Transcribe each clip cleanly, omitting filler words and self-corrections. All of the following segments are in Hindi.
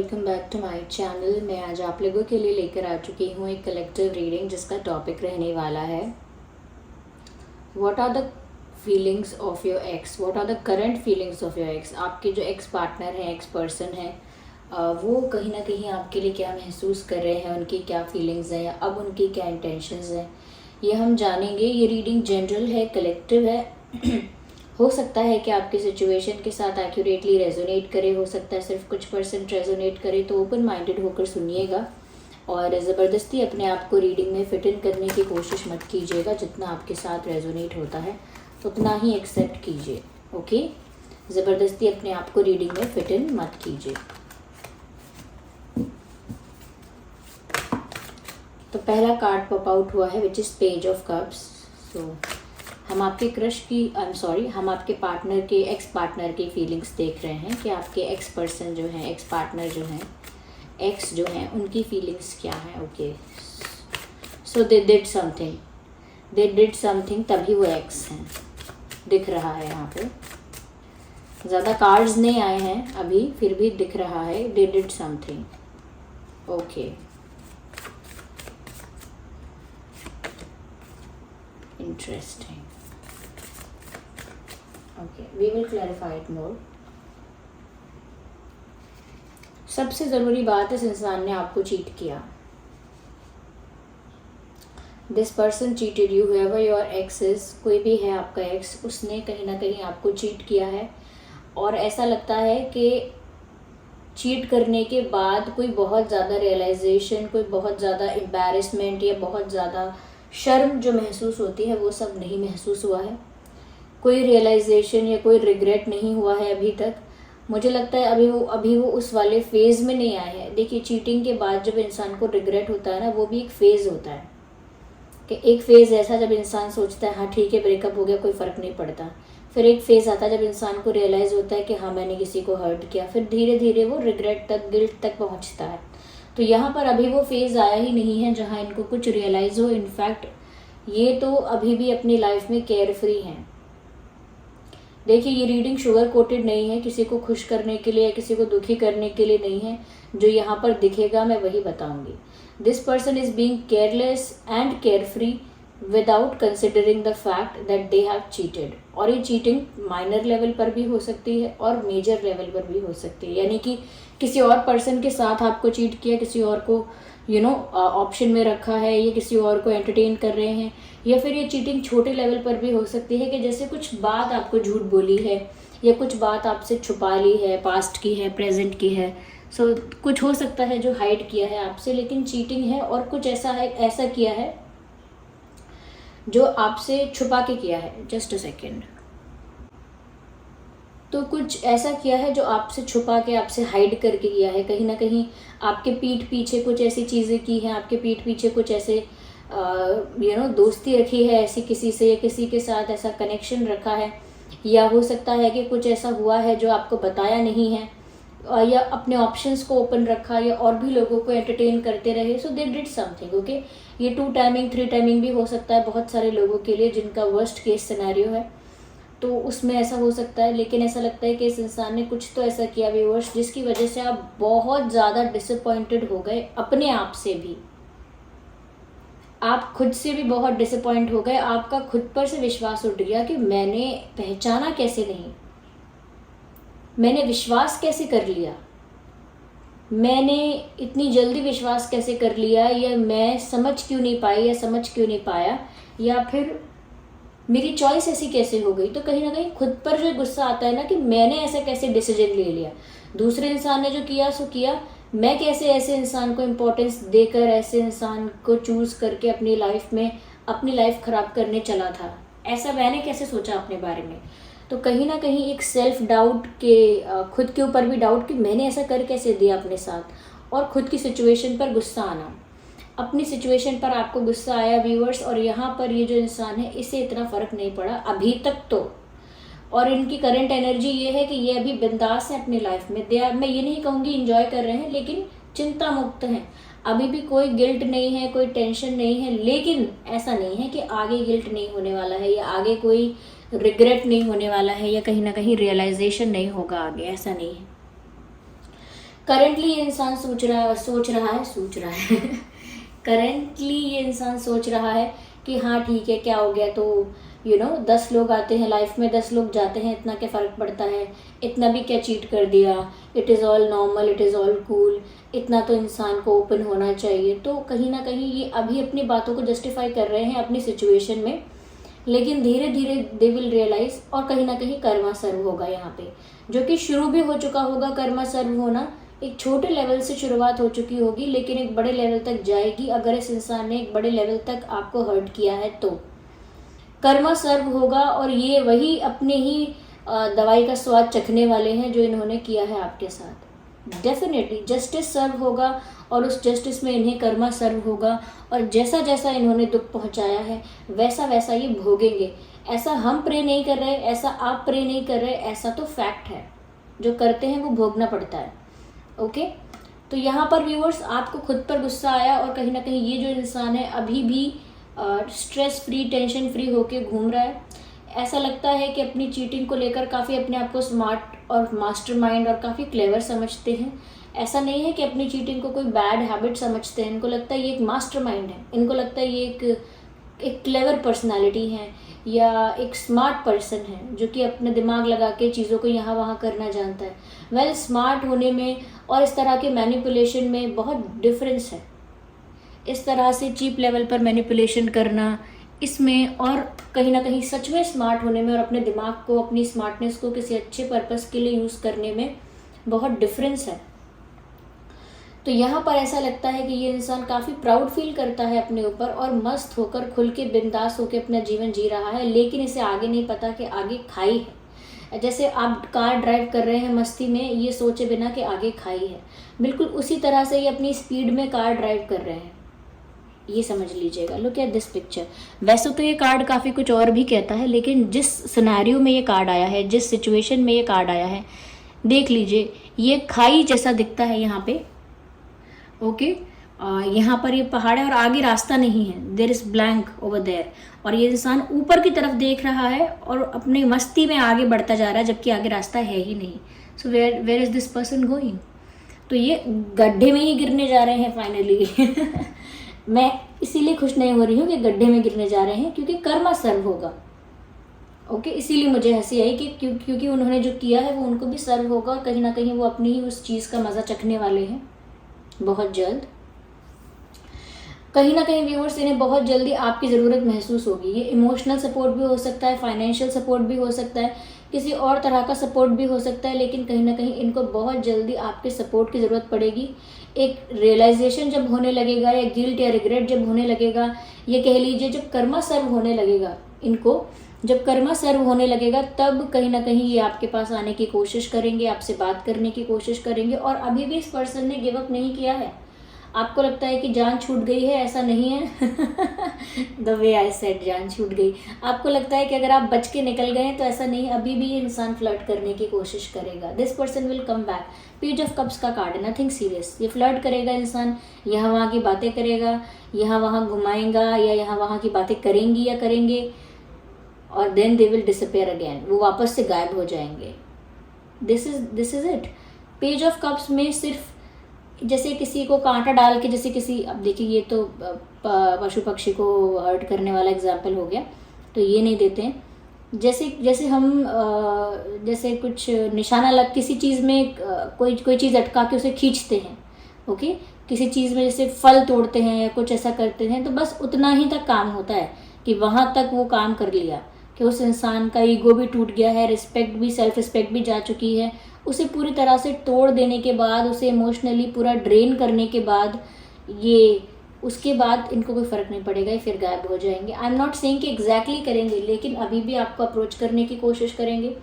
Welcome back to my channel. मैं आज आप लोगों के लिए लेकर आ चुकी हूँ एक कलेक्टिव रीडिंग जिसका टॉपिक रहने वाला है what are the feelings of your ex, what are the current feelings of your ex. आपके जो एक्स पार्टनर हैं, एक्स पर्सन है, वो कहीं ना कहीं आपके लिए क्या महसूस कर रहे हैं, उनकी क्या फीलिंग्स हैं या अब उनकी क्या इंटेंशंस हैं, ये हम जानेंगे। ये रीडिंग जनरल है, कलेक्टिव है। हो सकता है कि आपकी सिचुएशन के साथ एक्यूरेटली रेजोनेट करे, हो सकता है सिर्फ कुछ परसेंट रेजोनेट करे, तो ओपन माइंडेड होकर सुनिएगा और ज़बरदस्ती अपने आप को रीडिंग में फिट इन करने की कोशिश मत कीजिएगा। जितना आपके साथ रेजोनेट होता है उतना ही एक्सेप्ट कीजिए, ओके। ज़बरदस्ती अपने आप को रीडिंग में फिट इन मत कीजिए। तो पहला कार्ड पॉप आउट हुआ है which is page of cups. So हम आपके क्रश की हम आपके पार्टनर के, एक्स पार्टनर की फीलिंग्स देख रहे हैं कि आपके एक्स पर्सन जो हैं, एक्स पार्टनर जो हैं, एक्स जो हैं, उनकी फीलिंग्स क्या हैं। Okay, so they did something, तभी वो एक्स हैं, दिख रहा है यहाँ पे। ज़्यादा कार्ड्स नहीं आए हैं अभी, फिर भी दिख रहा है they did something. Okay, interesting. Okay, we will clarify it more. सबसे ज़रूरी बात, इस इंसान ने आपको चीट किया। This person cheated you, whoever your ex is, कोई भी है आपका एक्स, उसने कहीं ना कहीं आपको चीट किया है। और ऐसा लगता है कि चीट करने के बाद कोई बहुत ज़्यादा रियलाइजेशन, कोई बहुत ज़्यादा एम्बैरेसमेंट या बहुत ज़्यादा शर्म जो महसूस होती है वो सब नहीं महसूस हुआ है। कोई रियलाइजेशन या कोई रिग्रेट नहीं हुआ है अभी तक। मुझे लगता है अभी वो उस वाले फेज़ में नहीं आए हैं। देखिए, चीटिंग के बाद जब इंसान को रिग्रेट होता है ना, वो भी एक फ़ेज़ होता है कि एक फ़ेज़ ऐसा जब इंसान सोचता है हाँ ठीक है ब्रेकअप हो गया, कोई फ़र्क नहीं पड़ता। फिर एक फ़ेज़ आता है जब इंसान को रियलाइज़ होता है कि हाँ मैंने किसी को हर्ट किया। फिर धीरे धीरे वो रिग्रेट तक, गिल्ट तक पहुँचता है। तो यहाँ पर अभी वो फेज़ आया ही नहीं है जहाँ इनको कुछ रियलाइज़ हो। इनफैक्ट ये तो अभी भी अपनी लाइफ में केयर फ्री हैं। देखिए, ये रीडिंग शुगर कोटेड नहीं है, किसी को खुश करने के लिए या किसी को दुखी करने के लिए नहीं है। जो यहाँ पर दिखेगा मैं वही बताऊंगी। This person is being careless and care free without considering the fact that they have cheated. और ये चीटिंग माइनर लेवल पर भी हो सकती है और मेजर लेवल पर भी हो सकती है। यानी कि किसी और पर्सन के साथ आपको चीट किया, किसी और को ऑप्शन में रखा है, या किसी और को एंटरटेन कर रहे हैं। या फिर ये चीटिंग छोटे लेवल पर भी हो सकती है कि जैसे कुछ बात आपको झूठ बोली है या कुछ बात आपसे छुपा ली है, पास्ट की है, प्रेजेंट की है। सो कुछ हो सकता है जो हाइड किया है आपसे, लेकिन चीटिंग है। और कुछ ऐसा किया है जो आपसे छुपा के किया है। Just a second. तो कुछ ऐसा किया है जो आपसे छुपा के, आपसे हाइड करके किया है। कहीं ना कहीं आपके पीठ पीछे कुछ ऐसी चीज़ें की हैं, आपके पीठ पीछे कुछ ऐसे दोस्ती रखी है ऐसी किसी से, या किसी के साथ ऐसा कनेक्शन रखा है। या हो सकता है कि कुछ ऐसा हुआ है जो आपको बताया नहीं है, या अपने ऑप्शंस को ओपन रखा, या और भी लोगों को एंटरटेन करते रहे। सो दे डिड समथिंग। ओके, ये 2 टाइमिंग 3 टाइमिंग भी हो सकता है बहुत सारे लोगों के लिए जिनका वर्स्ट केस सिनेरियो है, तो उसमें ऐसा हो सकता है। लेकिन ऐसा लगता है कि इस इंसान ने कुछ तो ऐसा किया व्यूअर्स जिसकी वजह से आप बहुत ज़्यादा डिसअपॉइंटेड हो गए, अपने आप से भी, आप खुद से भी बहुत डिसअपॉइंट हो गए। आपका खुद पर से विश्वास उठ गया कि मैंने पहचाना कैसे नहीं, मैंने विश्वास कैसे कर लिया, मैंने इतनी जल्दी विश्वास कैसे कर लिया, या मैं समझ क्यों नहीं पाई या समझ क्यों नहीं पाया, या फिर मेरी चॉइस ऐसी कैसे हो गई। तो कहीं ना कहीं खुद पर जो गुस्सा आता है ना कि मैंने ऐसा कैसे डिसीजन ले लिया, दूसरे इंसान ने जो किया सो किया, मैं कैसे ऐसे इंसान को इम्पोर्टेंस देकर ऐसे इंसान को चूज़ करके अपनी लाइफ में अपनी लाइफ ख़राब करने चला था, ऐसा मैंने कैसे सोचा अपने बारे में। तो कहीं ना कहीं एक सेल्फ डाउट के, खुद के ऊपर भी डाउट कि मैंने ऐसा कर कैसे दिया अपने साथ, और खुद की सिचुएशन पर गुस्सा आना। अपनी सिचुएशन पर आपको गुस्सा आया व्यूअर्स, और यहाँ पर ये जो इंसान है इसे इतना फ़र्क नहीं पड़ा अभी तक तो। और इनकी करंट एनर्जी ये है कि ये अभी बिंदास है अपनी लाइफ में। मैं ये नहीं कहूँगी इंजॉय कर रहे हैं, लेकिन चिंता मुक्त हैं। अभी भी कोई गिल्ट नहीं है, कोई टेंशन नहीं है। लेकिन ऐसा नहीं है कि आगे गिल्ट नहीं होने वाला है, या आगे कोई रिग्रेट नहीं होने वाला है, या कहीं ना कहीं रियलाइजेशन नहीं होगा आगे, ऐसा नहीं है। करंटली ये इंसान सोच रहा है करंटली ये इंसान सोच रहा है कि हाँ ठीक है, क्या हो गया, तो 10 लोग आते हैं लाइफ में, 10 लोग जाते हैं, इतना क्या फ़र्क पड़ता है, इतना भी क्या चीट कर दिया, it is all normal, it is all cool, इतना तो इंसान को ओपन होना चाहिए। तो कहीं ना कहीं ये अभी अपनी बातों को जस्टिफाई कर रहे हैं अपनी सिचुएशन में, लेकिन धीरे धीरे दे विल रियलाइज, और कहीं ना कहीं कर्मा सर्व होगा यहाँ पे, जो कि शुरू भी हो चुका होगा। कर्मा सर्व होना एक छोटे लेवल से शुरुआत हो चुकी होगी, लेकिन एक बड़े लेवल तक जाएगी अगर इस इंसान ने एक बड़े लेवल तक आपको हर्ट किया है तो। कर्मा सर्व होगा, और ये वही अपने ही दवाई का स्वाद चखने वाले हैं जो इन्होंने किया है आपके साथ। डेफिनेटली जस्टिस सर्व होगा, और उस जस्टिस में इन्हें कर्मा सर्व होगा, और जैसा जैसा इन्होंने दुख पहुंचाया है वैसा वैसा ये भोगेंगे। ऐसा हम प्रे नहीं कर रहे, ऐसा आप प्रे नहीं कर रहे, ऐसा तो फैक्ट है, जो करते हैं वो भोगना पड़ता है। ओके, तो यहाँ पर व्यूअर्स आपको खुद पर गुस्सा आया, और कहीं ना कहीं ये जो इंसान है अभी भी स्ट्रेस फ्री, टेंशन फ्री होके घूम रहा है। ऐसा लगता है कि अपनी चीटिंग को लेकर काफ़ी अपने आप को स्मार्ट और मास्टरमाइंड और काफ़ी क्लेवर समझते हैं। ऐसा नहीं है कि अपनी चीटिंग को कोई बैड हैबिट समझते हैं, इनको लगता है ये एक मास्टरमाइंड है, इनको लगता है ये एक क्लेवर पर्सनालिटी है, या एक स्मार्ट पर्सन है जो कि अपने दिमाग लगा के चीज़ों को यहाँ वहाँ करना जानता है। वेल, स्मार्ट होने में और इस तरह के मैनिपुलेशन में बहुत डिफरेंस है। इस तरह से चीप लेवल पर मैनिपुलेशन करना, इसमें और कहीं ना कहीं सच में स्मार्ट होने में, और अपने दिमाग को, अपनी स्मार्टनेस को किसी अच्छे पर्पस के लिए यूज़ करने में बहुत डिफरेंस है। तो यहाँ पर ऐसा लगता है कि ये इंसान काफ़ी प्राउड फील करता है अपने ऊपर, और मस्त होकर, खुल के, बिंदास होकर अपना जीवन जी रहा है, लेकिन इसे आगे नहीं पता कि आगे खाई है। जैसे आप कार ड्राइव कर रहे हैं मस्ती में, ये सोचे बिना कि आगे खाई है, बिल्कुल उसी तरह से ये अपनी स्पीड में कार ड्राइव कर रहे हैं, ये समझ लीजिएगा। Look at this picture. वैसे तो ये कार्ड काफ़ी कुछ और भी कहता है, लेकिन जिस सिनेरियो में ये कार्ड आया है, जिस सिचुएशन में ये कार्ड आया है, देख लीजिए, ये खाई जैसा दिखता है यहाँ पे। ओके, यहाँ पर ये पहाड़ है और आगे रास्ता नहीं है, there is blank over there, और ये इंसान ऊपर की तरफ देख रहा है और अपनी मस्ती में आगे बढ़ता जा रहा है, जबकि आगे रास्ता है ही नहीं। So where is this person going? तो ये गड्ढे में ही गिरने जा रहे हैं फाइनली। मैं इसीलिए खुश नहीं हो रही हूँ कि गड्ढे में गिरने जा रहे हैं, क्योंकि कर्मा सर्व होगा। ओके, इसीलिए मुझे हंसी आई कि क्योंकि उन्होंने जो किया है वो उनको भी सर्व होगा, और कहीं ना कहीं वो अपनी ही उस चीज़ का मज़ा चखने वाले हैं बहुत जल्द। कहीं ना कहीं व्यूअर्स, इन्हें बहुत जल्दी आपकी ज़रूरत महसूस होगी। ये इमोशनल सपोर्ट भी हो सकता है, फाइनेंशियल सपोर्ट भी हो सकता है, किसी और तरह का सपोर्ट भी हो सकता है, लेकिन कहीं ना कहीं इनको बहुत जल्दी आपके सपोर्ट की ज़रूरत पड़ेगी। एक रियलाइजेशन जब होने लगेगा, या गिल्ट या रिग्रेट जब होने लगेगा, ये कह लीजिए जब कर्मा सर्व होने लगेगा इनको, जब कर्मा सर्व होने लगेगा, तब कहीं ना कहीं ये आपके पास आने की कोशिश करेंगे, आपसे बात करने की कोशिश करेंगे। और अभी भी इस पर्सन ने गिव अप नहीं किया है। आपको लगता है कि जान छूट गई है, ऐसा नहीं है। द वे आई सेड, जान छूट गई। आपको लगता है कि अगर आप बच के निकल गए हैं, तो ऐसा नहीं, अभी भी ये इंसान फ्लर्ट करने की कोशिश करेगा। This person will come back. Page of cups का कार्ड है, नथिंग सीरियस। ये फ्लर्ट करेगा इंसान, यहाँ वहाँ की बातें करेगा, यहाँ वहाँ घुमाएगा, या यहाँ वहाँ की बातें करेंगी या करेंगे, और then they will disappear again, वो वापस से गायब हो जाएंगे। This is it. Page of cups में सिर्फ जैसे किसी को कांटा डाल के, जैसे किसी, अब देखिए ये तो पशु पक्षी को हर्ट करने वाला एग्जाम्पल हो गया, तो ये नहीं देते हैं। जैसे हम जैसे कुछ निशाना लग, किसी चीज़ में कोई चीज़ अटका के उसे खींचते हैं। ओके, किसी चीज़ में जैसे फल तोड़ते हैं या कुछ ऐसा करते हैं, तो बस उतना ही तक काम होता है कि वहाँ तक वो काम कर लिया, कि उस इंसान का ईगो भी टूट गया है, रिस्पेक्ट भी, सेल्फ रिस्पेक्ट भी जा चुकी है। उसे पूरी तरह से तोड़ देने के बाद, उसे इमोशनली पूरा ड्रेन करने के बाद, ये उसके बाद इनको कोई फ़र्क नहीं पड़ेगा, ये फिर गायब हो जाएंगे। आई एम नॉट सेइंग कि एग्जैक्टली करेंगे, लेकिन अभी भी आपको अप्रोच करने की कोशिश करेंगे,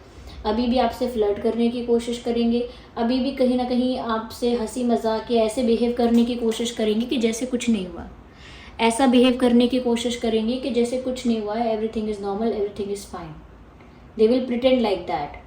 अभी भी आपसे फ्लर्ट करने की कोशिश करेंगे, अभी भी कहीं ना कहीं आपसे हंसी मजाक या ऐसे बिहेव करने की कोशिश करेंगे कि जैसे कुछ नहीं हुआ। ऐसा बिहेव करने की कोशिश करेंगे कि जैसे कुछ नहीं हुआ है, everything is normal, everything is fine. They will pretend like that,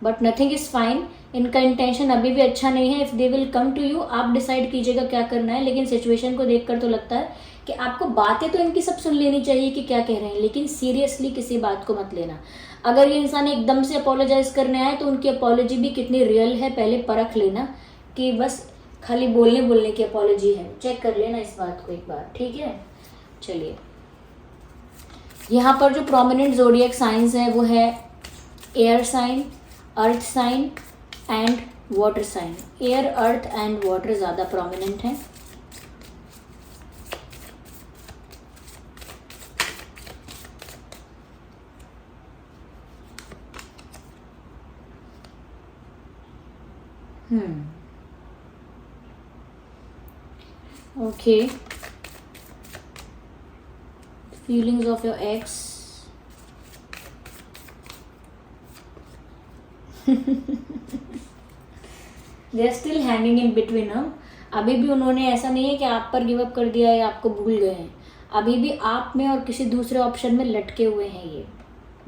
but nothing is fine. इनका इंटेंशन अभी भी अच्छा नहीं है। If they will come to you, आप डिसाइड कीजिएगा क्या करना है, लेकिन सिचुएशन को देखकर तो लगता है कि आपको बातें तो इनकी सब सुन लेनी चाहिए कि क्या कह रहे हैं, लेकिन सीरियसली किसी बात को मत लेना। अगर ये इंसान एकदम से अपोलोजाइज करने आए, तो उनकी अपोलॉजी भी कितनी रियल है पहले परख लेना, कि बस खाली बोलने बोलने की अपॉलॉजी है। चेक कर लेना इस बात को एक बार, ठीक है। चलिए, यहाँ पर जो प्रोमिनेंट ज़ोडिएक साइंस है वो है air sign, earth sign and water sign. Air, earth and water ज़्यादा प्रोमिनेंट है। Okay, feelings of your ex. They are still hanging in between. हम अभी भी उन्होंने ऐसा नहीं है कि आप पर गिव अप कर दिया या आपको भूल गए हैं। अभी भी आप में और किसी दूसरे ऑप्शन में लटके हुए हैं, ये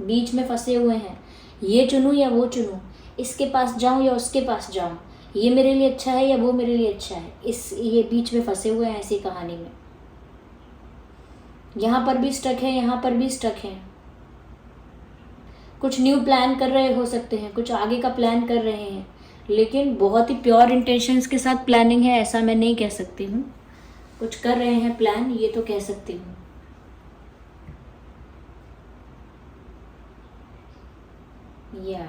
बीच में फंसे हुए हैं। ये चुनूं या वो चुनूं, इसके पास जाऊं या उसके पास जाऊं, ये मेरे लिए अच्छा है या वो मेरे लिए अच्छा है, ये बीच में फंसे हुए हैं ऐसी कहानी में। यहाँ पर भी स्टक है, यहाँ पर भी स्टक है। कुछ न्यू प्लान कर रहे हो सकते हैं, कुछ आगे का प्लान कर रहे हैं, लेकिन बहुत ही प्योर इंटेंशंस के साथ प्लानिंग है ऐसा मैं नहीं कह सकती हूँ। कुछ कर रहे हैं प्लान, ये तो कह सकती हूँ। या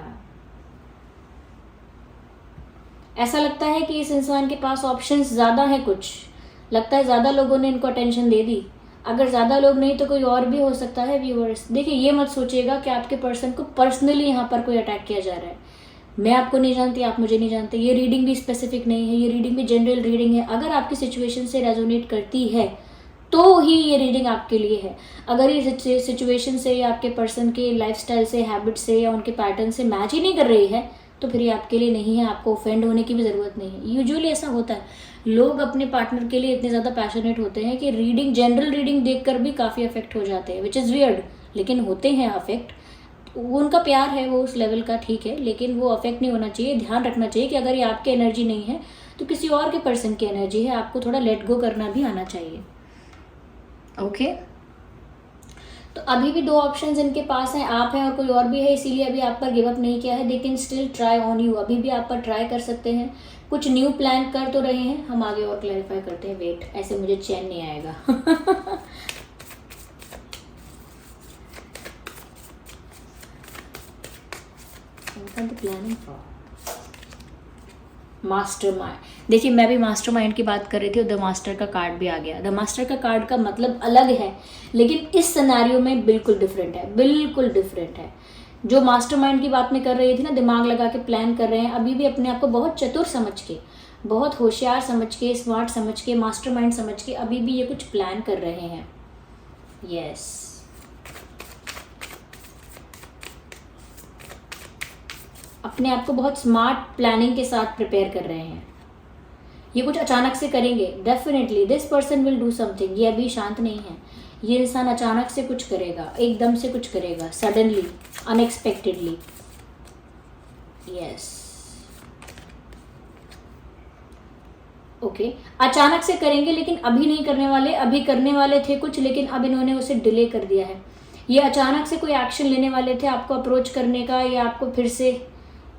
ऐसा लगता है कि इस इंसान के पास ऑप्शंस ज़्यादा हैं, कुछ लगता है ज़्यादा लोगों ने इनको अटेंशन दे दी। अगर ज़्यादा लोग नहीं तो कोई और भी हो सकता है व्यूअर्स। देखिए, ये मत सोचिएगा कि आपके पर्सन को पर्सनली यहाँ पर कोई अटैक किया जा रहा है। मैं आपको नहीं जानती, आप मुझे नहीं जानते। ये रीडिंग भी स्पेसिफिक नहीं है, ये रीडिंग भी जनरल रीडिंग है। अगर आपकी सिचुएशन से रेजोनेट करती है तो ही ये रीडिंग आपके लिए है। अगर ये सिचुएशन से या आपके पर्सन के लाइफस्टाइल से, हैबिट से या उनके पैटर्न से मैच ही नहीं कर रही है तो फिर ये आपके लिए नहीं है। आपको ऑफेंड होने की भी ज़रूरत नहीं है। यूजुअली ऐसा होता है, लोग अपने पार्टनर के लिए इतने ज़्यादा पैशनेट होते हैं कि रीडिंग, जनरल रीडिंग देखकर भी काफ़ी अफेक्ट हो जाते हैं, विच इज़ वियर्ड, लेकिन होते हैं अफेक्ट। वो उनका प्यार है, वो उस लेवल का, ठीक है, लेकिन वो अफेक्ट नहीं होना चाहिए। ध्यान रखना चाहिए कि अगर ये आपकी एनर्जी नहीं है तो किसी और के पर्सन की एनर्जी है। आपको थोड़ा लेट गो करना भी आना चाहिए। ओके, तो अभी भी दो ऑप्शंस इनके पास हैं, आप हैं और कोई और भी है, इसीलिए अभी आप पर गिव अप नहीं किया है। They can still try on you, अभी भी आप पर ट्राई कर सकते हैं। कुछ न्यू प्लान कर तो रहे हैं, हम आगे और क्लैरिफाई करते हैं। वेट, ऐसे मुझे चैन नहीं आएगा। मास्टरमाइंड। देखिए, मैं भी मास्टरमाइंड की बात कर रही थी और द मास्टर का कार्ड भी आ गया। द मास्टर का कार्ड का मतलब अलग है, लेकिन इस सिनेरियो में बिल्कुल डिफरेंट है, बिल्कुल डिफरेंट है। जो मास्टरमाइंड की बात में कर रही थी ना, दिमाग लगा के प्लान कर रहे हैं, अभी भी अपने आप को बहुत चतुर समझ के, बहुत होशियार समझ के, स्मार्ट समझ के, मास्टरमाइंड समझ के अभी भी ये कुछ प्लान कर रहे हैं। यस, अपने आप को बहुत स्मार्ट प्लानिंग के साथ प्रिपेयर कर रहे हैं। ये कुछ अचानक से करेंगे, definitely this person will do something. ये अभी शांत नहीं है, ये इंसान अचानक से कुछ करेगा, एकदम से कुछ करेगा, सडनली, अनएक्सपेक्टेडली। यस, ओके, अचानक से करेंगे, लेकिन अभी नहीं करने वाले। अभी करने वाले थे कुछ, लेकिन अब इन्होंने उसे डिले कर दिया है। ये अचानक से कोई एक्शन लेने वाले थे, आपको अप्रोच करने का या आपको फिर से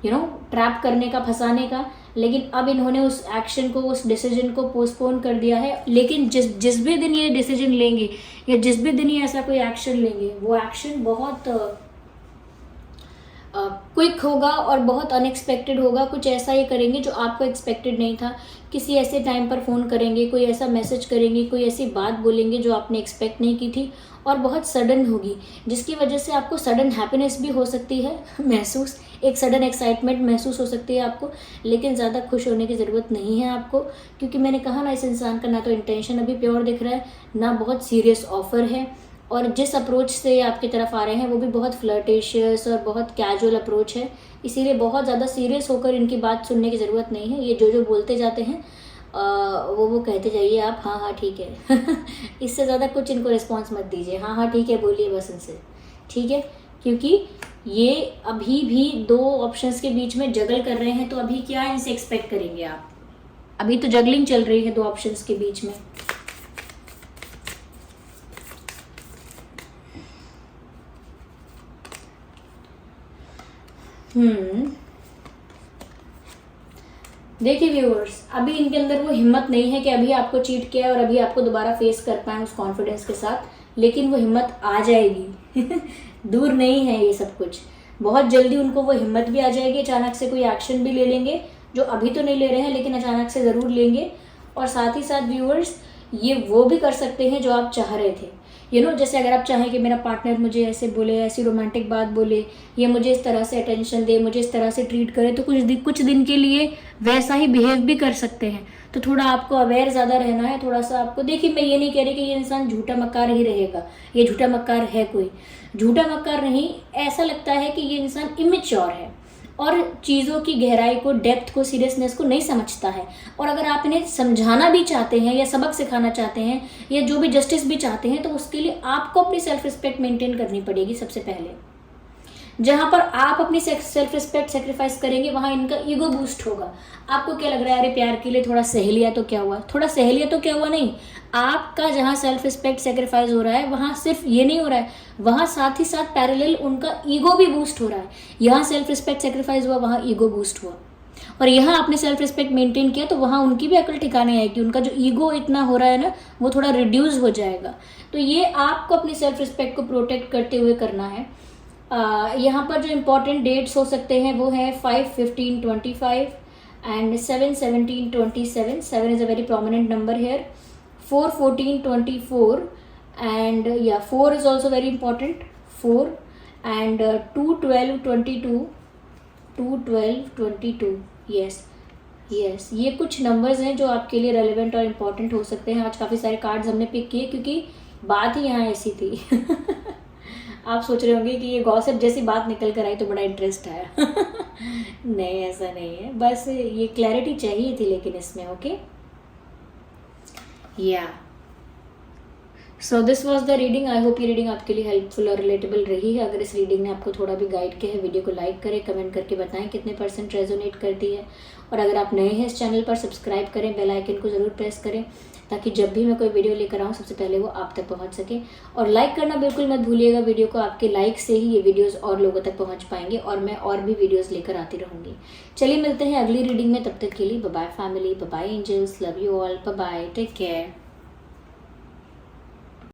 ट्रैप करने का, फंसाने का, लेकिन अब इन्होंने उस एक्शन को, उस डिसीजन को पोस्टपोन कर दिया है। लेकिन जिस भी दिन ये डिसीजन लेंगे या जिस भी दिन ये ऐसा कोई एक्शन लेंगे, वो एक्शन बहुत क्विक होगा और बहुत अनएक्सपेक्टेड होगा। कुछ ऐसा ये करेंगे जो आपको एक्सपेक्टेड नहीं था। किसी ऐसे टाइम पर फ़ोन करेंगे, कोई ऐसा मैसेज करेंगे, कोई ऐसी बात बोलेंगे जो आपने एक्सपेक्ट नहीं की थी और बहुत सडन होगी, जिसकी वजह से आपको सडन हैप्पीनेस भी हो सकती है महसूस, एक सडन एक्साइटमेंट महसूस हो सकती है आपको। लेकिन ज़्यादा खुश होने की ज़रूरत नहीं है आपको, क्योंकि मैंने कहा ना, इस इंसान का ना तो इंटेंशन अभी प्योर दिख रहा है, ना बहुत सीरियस ऑफर है, और जिस अप्रोच से आपकी तरफ आ रहे हैं वो भी बहुत फ्लर्टेशियस और बहुत कैजुअल अप्रोच है। इसीलिए बहुत ज़्यादा सीरियस होकर इनकी बात सुनने की ज़रूरत नहीं है। ये जो बोलते जाते हैं वो कहते जाइए आप, हाँ हाँ ठीक है। इससे ज़्यादा कुछ इनको रिस्पॉन्स मत दीजिए, हाँ हाँ ठीक है बोलिए बस इनसे, ठीक है, क्योंकि ये अभी भी दो ऑप्शंस के बीच में जगल कर रहे हैं। तो अभी क्या इनसे एक्सपेक्ट करेंगे आप? अभी तो जगलिंग चल रही है दो ऑप्शंस के बीच में। देखिए व्यूअर्स, अभी इनके अंदर वो हिम्मत नहीं है कि अभी आपको चीट किया और अभी आपको दोबारा फेस कर पाए उस कॉन्फिडेंस के साथ, लेकिन वो हिम्मत आ जाएगी दूर नहीं है ये सब कुछ, बहुत जल्दी उनको वो हिम्मत भी आ जाएगी, अचानक से कोई एक्शन भी ले लेंगे, जो अभी तो नहीं ले रहे हैं लेकिन अचानक से ज़रूर लेंगे। और साथ ही साथ व्यूअर्स, ये वो भी कर सकते हैं जो आप चाह रहे थे। जैसे अगर आप चाहें कि मेरा पार्टनर मुझे ऐसे बोले, ऐसी रोमांटिक बात बोले, या मुझे इस तरह से अटेंशन दे, मुझे इस तरह से ट्रीट करे, तो कुछ दिन के लिए वैसा ही बिहेव भी कर सकते हैं। तो थोड़ा आपको अवेयर ज़्यादा रहना है, थोड़ा सा आपको। देखिए, मैं ये नहीं कह रही कि ये इंसान झूठा मक्कार ही रहेगा, ये झूठा मक्कार है, कोई झूठा मक्कार नहीं। ऐसा लगता है कि ये इंसान इमेच्योर है और चीज़ों की गहराई को, डेप्थ को, सीरियसनेस को नहीं समझता है। और अगर आप इन्हें समझाना भी चाहते हैं या सबक सिखाना चाहते हैं या जो भी जस्टिस भी चाहते हैं, तो उसके लिए आपको अपनी सेल्फ रिस्पेक्ट मेंटेन करनी पड़ेगी सबसे पहले। जहां पर आप अपनी सेल्फ रिस्पेक्ट सेक्रीफाइस करेंगे, वहां इनका ईगो बूस्ट होगा। आपको क्या लग रहा है, अरे प्यार के लिए थोड़ा सह लिया तो क्या हुआ, थोड़ा सह लिया तो क्या हुआ, नहीं। आपका जहां सेल्फ रिस्पेक्ट सेक्रीफाइस हो रहा है, वहां सिर्फ ये नहीं हो रहा है, वहां साथ ही साथ पैरेलल उनका ईगो भी बूस्ट हो रहा है। यहाँ सेल्फ रिस्पेक्ट सेक्रीफाइस हुआ, वहां ईगो बूस्ट हुआ। और यहाँ आपने सेल्फ रिस्पेक्ट मेंटेन किया, तो वहां उनकी भी अकल ठिकाने आएगी, उनका जो ईगो इतना हो रहा है ना, वो थोड़ा रिड्यूस हो जाएगा। तो ये आपको अपनी सेल्फ रिस्पेक्ट को प्रोटेक्ट करते हुए करना है। यहाँ पर जो इम्पोर्टेंट डेट्स हो सकते हैं वो है 5/15/25 and 7/17/27। 7 is a very prominent number here. 4/14/24 and 4 is also very important. 4 and 2/12/22. 2/12/22. yes, ये कुछ नंबर्स हैं जो आपके लिए रेलिवेंट और इम्पॉर्टेंट हो सकते हैं। आज काफ़ी सारे कार्ड्स हमने पिक किए क्योंकि बात ही यहाँ ऐसी थी आप सोच रहे होंगे कि ये गॉसिप जैसी बात निकल कर आई तो बड़ा इंटरेस्ट आया नहीं, ऐसा नहीं है, बस ये क्लैरिटी चाहिए थी लेकिन इसमें। ओके, या so this was the reading. I hope ये रीडिंग आपके लिए हेल्पफुल और रिलेटेबल रही है। अगर इस रीडिंग ने आपको थोड़ा भी गाइड किया है, वीडियो को लाइक करें, कमेंट करके बताएं कितने % रेजोनेट करती है। और अगर आप नए हैं इस चैनल पर, सब्सक्राइब करें, बेल आइकन को ज़रूर प्रेस करें ताकि जब भी मैं कोई वीडियो लेकर आऊँ सबसे पहले वो आप तक पहुँच सके। और लाइक करना बिल्कुल मत भूलिएगा वीडियो को, आपके लाइक से ही ये वीडियोज़ और लोगों तक पहुँच पाएंगे और मैं और भी वीडियोज़ लेकर आती रहूँगी। चलिए मिलते हैं अगली रीडिंग में, तब तक के लिए bye bye family, bye bye angels, love you all, bye bye, take care.